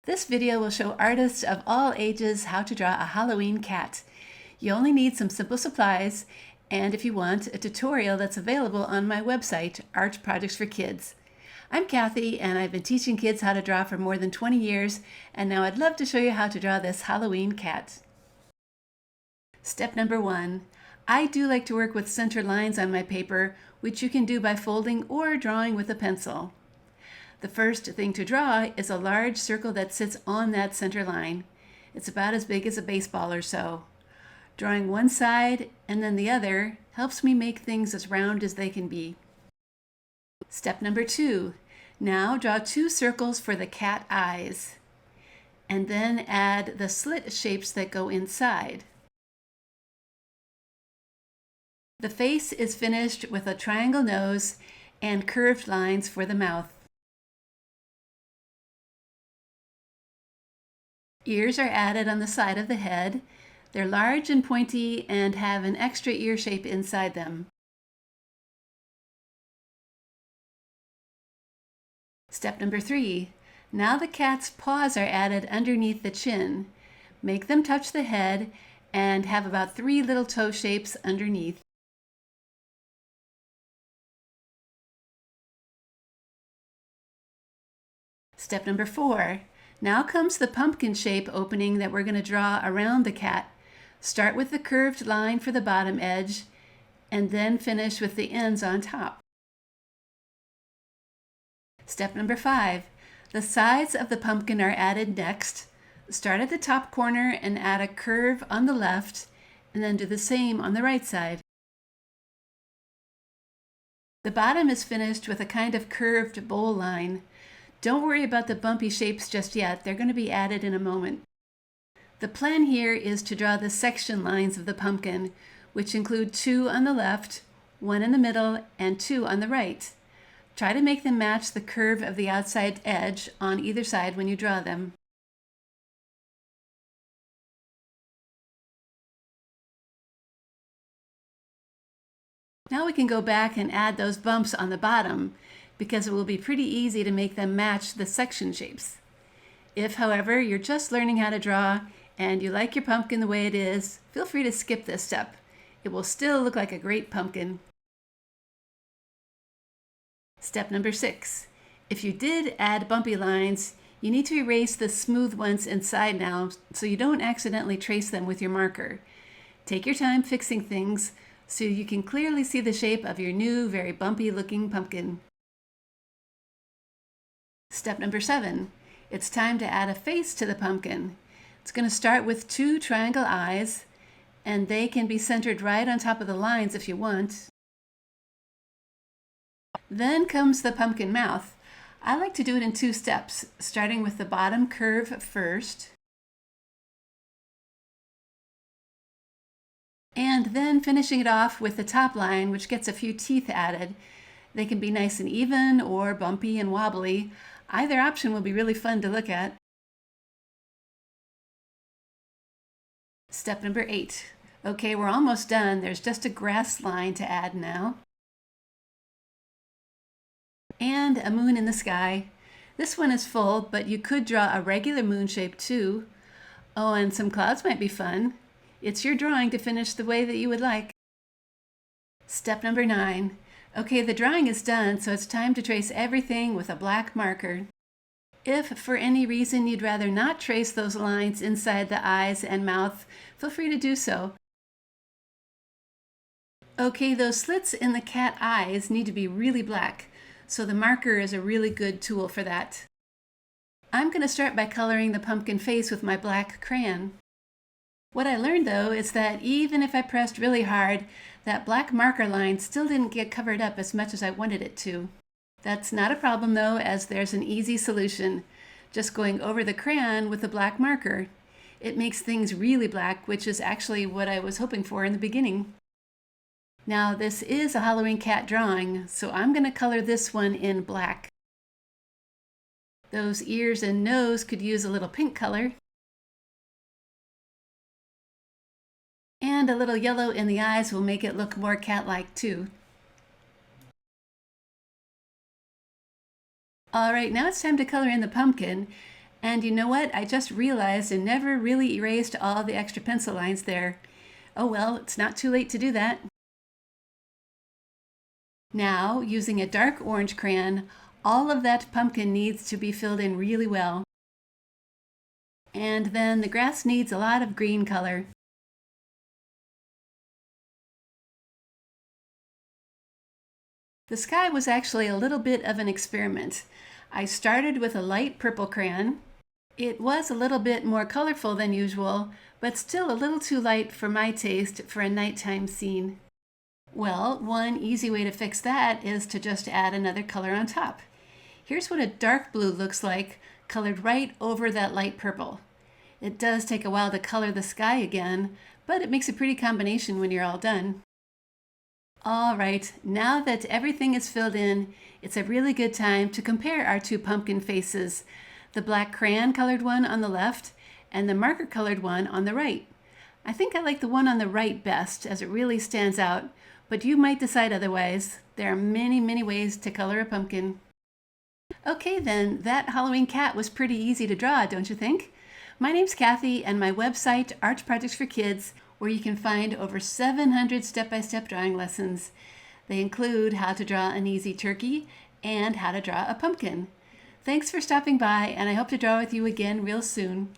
This video will show artists of all ages how to draw a Halloween cat. You only need some simple supplies, and if you want, a tutorial that's available on my website, Art Projects for Kids. I'm Kathy, and I've been teaching kids how to draw for more than 20 years, and now I'd love to show you how to draw this Halloween cat. Step number 1. I do like to work with center lines on my paper, which you can do by folding or drawing with a pencil. The first thing to draw is a large circle that sits on that center line. It's about as big as a baseball or so. Drawing one side and then the other helps me make things as round as they can be. Step number 2. Now draw 2 circles for the cat eyes, and then add the slit shapes that go inside. The face is finished with a triangle nose and curved lines for the mouth. Ears are added on the side of the head. They're large and pointy and have an extra ear shape inside them. Step number 3. Now the cat's paws are added underneath the chin. Make them touch the head and have about 3 little toe shapes underneath. Step number 4. Now comes the pumpkin shape opening that we're going to draw around the cat. Start with the curved line for the bottom edge and then finish with the ends on top. Step number 5. The sides of the pumpkin are added next. Start at the top corner and add a curve on the left, and then do the same on the right side. The bottom is finished with a kind of curved bowl line. Don't worry about the bumpy shapes just yet. They're going to be added in a moment. The plan here is to draw the section lines of the pumpkin, which include 2 on the left, 1 in the middle, and 2 on the right. Try to make them match the curve of the outside edge on either side when you draw them. Now we can go back and add those bumps on the bottom, because it will be pretty easy to make them match the section shapes. If, however, you're just learning how to draw and you like your pumpkin the way it is, feel free to skip this step. It will still look like a great pumpkin. Step number 6. If you did add bumpy lines, you need to erase the smooth ones inside now so you don't accidentally trace them with your marker. Take your time fixing things so you can clearly see the shape of your new, very bumpy looking pumpkin. Step number 7. It's time to add a face to the pumpkin. It's going to start with 2 triangle eyes, and they can be centered right on top of the lines if you want. Then comes the pumpkin mouth. I like to do it in 2 steps, starting with the bottom curve first, and then finishing it off with the top line, which gets a few teeth added. They can be nice and even or bumpy and wobbly. Either option will be really fun to look at. Step number 8. Okay, we're almost done. There's just a grass line to add now. And a moon in the sky. This one is full, but you could draw a regular moon shape too. Oh, and some clouds might be fun. It's your drawing to finish the way that you would like. Step number 9. Okay, the drawing is done, so it's time to trace everything with a black marker. If for any reason you'd rather not trace those lines inside the eyes and mouth, feel free to do so. Okay, those slits in the cat eyes need to be really black, so the marker is a really good tool for that. I'm going to start by coloring the pumpkin face with my black crayon. What I learned though is that even if I pressed really hard, that black marker line still didn't get covered up as much as I wanted it to. That's not a problem though, as there's an easy solution. Just going over the crayon with the black marker. It makes things really black, which is actually what I was hoping for in the beginning. Now this is a Halloween cat drawing, so I'm going to color this one in black. Those ears and nose could use a little pink color. And a little yellow in the eyes will make it look more cat-like too. All right, now it's time to color in the pumpkin, And you know what? I just realized I never really erased all the extra pencil lines there. Oh well, it's not too late to do that. Now, using a dark orange crayon, all of that pumpkin needs to be filled in really well. And then the grass needs a lot of green color. The sky was actually a little bit of an experiment. I started with a light purple crayon. It was a little bit more colorful than usual, but still a little too light for my taste for a nighttime scene. Well, one easy way to fix that is to just add another color on top. Here's what a dark blue looks like, colored right over that light purple. It does take a while to color the sky again, but it makes a pretty combination when you're all done. All right, now that everything is filled in, it's a really good time to compare our two pumpkin faces, the black crayon colored one on the left and the marker colored one on the right. I think I like the one on the right best as it really stands out, but you might decide otherwise. There are many, many ways to color a pumpkin. Okay then, that Halloween cat was pretty easy to draw, don't you think? My name's Kathy, and my website, Art Projects for Kids, where you can find over 700 step-by-step drawing lessons. They include how to draw an easy turkey and how to draw a pumpkin. Thanks for stopping by, and I hope to draw with you again real soon.